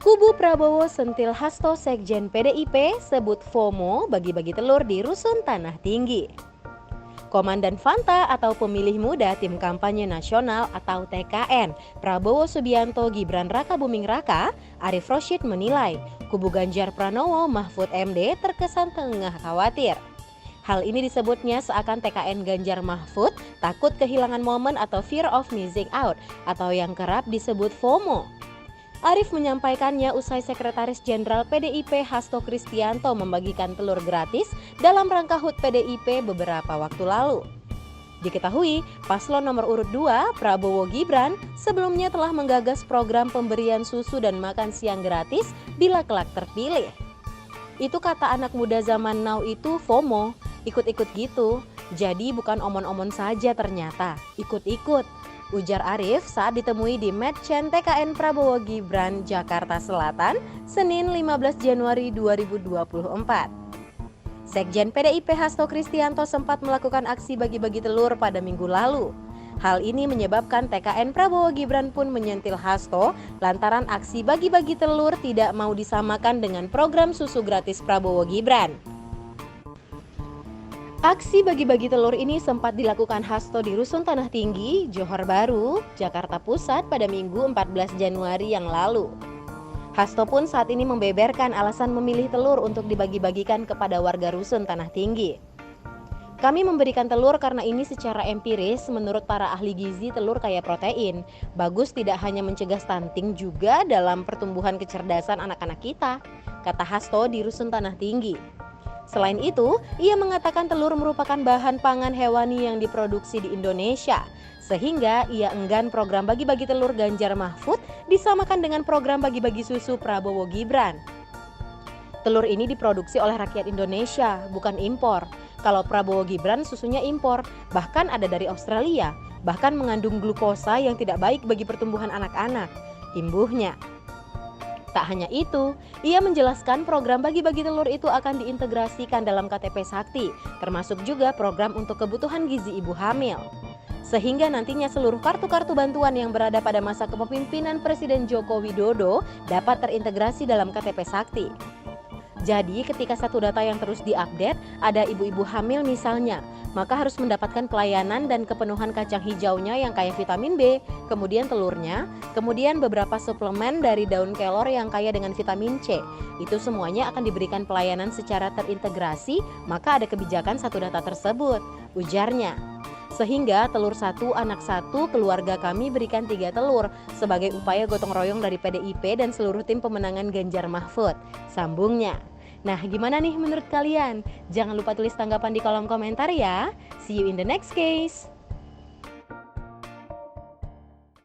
Kubu Prabowo sentil Hasto Sekjen PDIP sebut FOMO bagi-bagi telur di rusun Tanah Tinggi. Komandan Fanta atau pemilih muda Tim Kampanye Nasional atau TKN Prabowo Subianto Gibran Raka Buming Raka, Arief Rosyid menilai kubu Ganjar Pranowo Mahfud MD terkesan tengah khawatir. Hal ini disebutnya seakan TKN Ganjar Mahfud takut kehilangan momen atau fear of missing out atau yang kerap disebut FOMO. Arief menyampaikannya usai Sekretaris Jenderal PDIP Hasto Kristianto membagikan telur gratis dalam rangka HUT PDIP beberapa waktu lalu. Diketahui, paslon nomor urut 2 Prabowo Gibran sebelumnya telah menggagas program pemberian susu dan makan siang gratis bila kelak terpilih. Itu kata anak muda zaman now itu FOMO, ikut-ikut gitu. Jadi bukan omon-omon saja ternyata, ikut-ikut. Ujar Arief saat ditemui di Medchen TKN Prabowo Gibran, Jakarta Selatan, Senin 15 Januari 2024. Sekjen PDIP Hasto Kristianto sempat melakukan aksi bagi-bagi telur pada minggu lalu. Hal ini menyebabkan TKN Prabowo Gibran pun menyentil Hasto lantaran aksi bagi-bagi telur tidak mau disamakan dengan program susu gratis Prabowo Gibran. Aksi bagi-bagi telur ini sempat dilakukan Hasto di Rusun Tanah Tinggi, Johor Baru, Jakarta Pusat pada Minggu 14 Januari yang lalu. Hasto pun saat ini membeberkan alasan memilih telur untuk dibagi-bagikan kepada warga Rusun Tanah Tinggi. Kami memberikan telur karena ini secara empiris menurut para ahli gizi telur kaya protein. Bagus tidak hanya mencegah stunting juga dalam pertumbuhan kecerdasan anak-anak kita, kata Hasto di Rusun Tanah Tinggi. Selain itu, ia mengatakan telur merupakan bahan pangan hewani yang diproduksi di Indonesia, sehingga ia enggan program bagi-bagi telur Ganjar Mahfud disamakan dengan program bagi-bagi susu Prabowo Gibran. Telur ini diproduksi oleh rakyat Indonesia, bukan impor. Kalau Prabowo Gibran susunya impor, bahkan ada dari Australia, bahkan mengandung glukosa yang tidak baik bagi pertumbuhan anak-anak, imbuhnya. Tak hanya itu, ia menjelaskan program bagi-bagi telur itu akan diintegrasikan dalam KTP Sakti, termasuk juga program untuk kebutuhan gizi ibu hamil. Sehingga nantinya seluruh kartu-kartu bantuan yang berada pada masa kepemimpinan Presiden Joko Widodo dapat terintegrasi dalam KTP Sakti. Jadi ketika satu data yang terus diupdate, ada ibu-ibu hamil misalnya, maka harus mendapatkan pelayanan dan kepenuhan kacang hijaunya yang kaya vitamin B, kemudian telurnya, kemudian beberapa suplemen dari daun kelor yang kaya dengan vitamin C. Itu semuanya akan diberikan pelayanan secara terintegrasi, maka ada kebijakan satu data tersebut, ujarnya. Sehingga telur satu, anak satu, keluarga kami berikan 3 telur sebagai upaya gotong royong dari PDIP dan seluruh tim pemenangan Ganjar Mahfud, sambungnya. Nah, gimana nih menurut kalian? Jangan lupa tulis tanggapan di kolom komentar ya. See you in the next case.